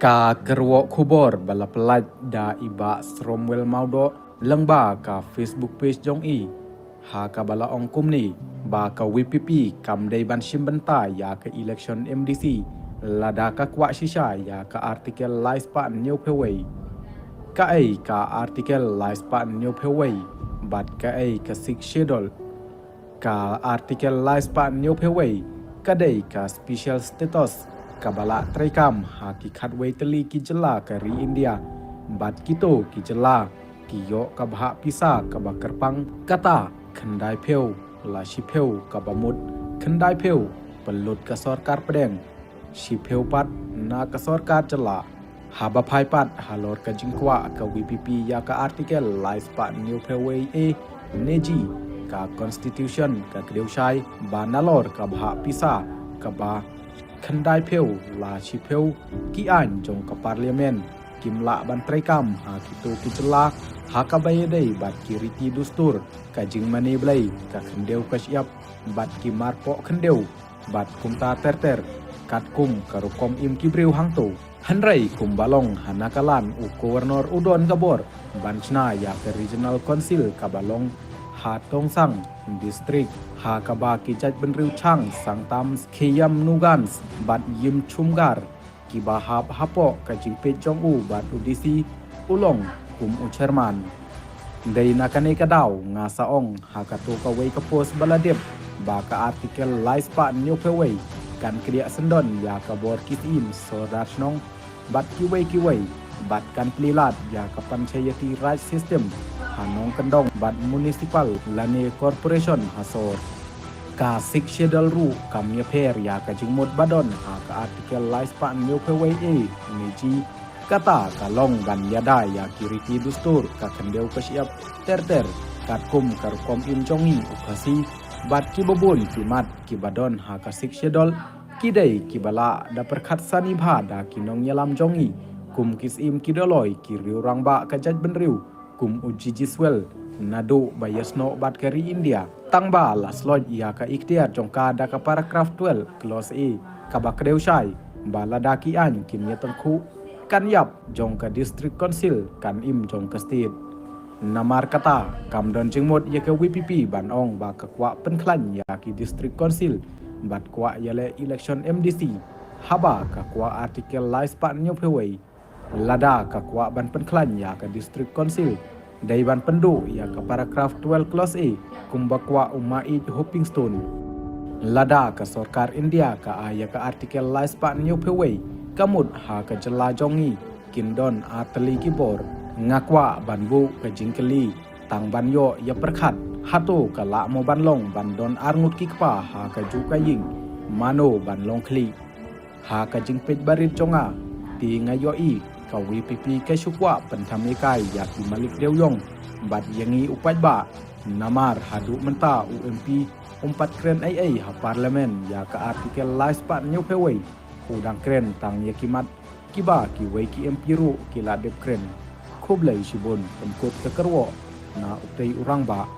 Ka kerwok kubor bala pelat da iba Stromwell Maudo lengba ka Facebook page jong i. Ha ka bala ong kumni ba ka WPP kam day ban shimbenta ya ka election MDC lada ka kwa shisha ya ka artikel laispa new peway. Ka ay ka artikel laispa new peway bat ka ay ka sik schedule. Ka artikel laispa new peway kadai ka special status kabala traikam ha ki khatway tali ki jela ka ri India bat kito ki jela ki yo ka bha pisa ka ba kerpang kata khandai pheu la shi pheu ka ba mut khandai pheu pelut ka sarkar pedeng shi pheu pat na ka sarkar jela ha ba phai pat halor ka jingkwa ka WPP ya ka artikel lies pa new pheway e neji ka constitution ka kreushai ba nalor ka bha pisa ka ba khandai pheu la chi pheu ki an jong ka parliament kimla ban traikam ha kitu ki jela ha ka bay dai bat ki riti dustur ka jing mani blai ka khendeu ka siap bat ki marpo khendeu bat kumta terter kat kum karukom im ki breu hangto hanrai kum balong hanakalan u gubernur udon gabor banchna ya ke regional council ka balong ha tongsang district ha ka ba ki jaj benriu chang sangtam khiyam nugans bat yim chumgar ki ba hap hapo ka jingpe jong u bat udisi ulong kum u chairman dei nakane ka daw nga saong ha ka to ka way ka post baladep ba ka artikel lies pa new peway kan kriya sendon ya ka bor kitin so rasnong bat kiway bat kan plilat ya ka panchayati raj system hanong kendong bat municipal lane corporation hasor ka sik schedule ru kam ya per ya ka jingmod badon ha ka artikel lies pa new peway e niji kata kalong ban yada ya kiriti dustur ka kendeu ka siap terter kat kum karukom in jongi upasi bat ki bobon kimat ki badon ha ka sik schedule kidai ki bala da perkhat sani bha da kinong yalam jongi kum kisim kidoloi ki riu rangba ka jaj benriu kum uji jiswel nado bayasno bat kari India tangba lasloj ya ka ikhtiar jongka da ka paragraph 12 clause e ka bakreu shai bala da ki an kim yatangku kan yap jong ka district council kan im jong ka state namar kata kam don jingmod ya ka WPP ban ong ba ka kwa penklan ya ki district council bat kwa yale election MDC haba ka kwa artikel lies pa new peway lada ka kwa ban penklan ya ka district council dai ban pendu ya ka paragraph 12 clause a kumba kwa umai hopping stone lada ka sarkar India ka aya ka artikel lies pa new peway kamut ha ka jela jongi kindon atli kibor ngakwa banbu ka jingkeli tang banyo ya perkhat hato ka la mo banlong bandon arngut kikpa ha ka ju ka ying mano banlong kli ha ka jingpej barit jonga ti ngayo i ka WPP ka shukwa penthamikai ya ki malik dewyong bat yangi upaj ba namar hadu menta UMP umpat kren ai ha parlemen ya ka artikel lies pa new peway udang kren tang yakimat kiba ki wei ki empiru ki ladep kren khoblai shibon pemkot ka kerwo na uptei urang ba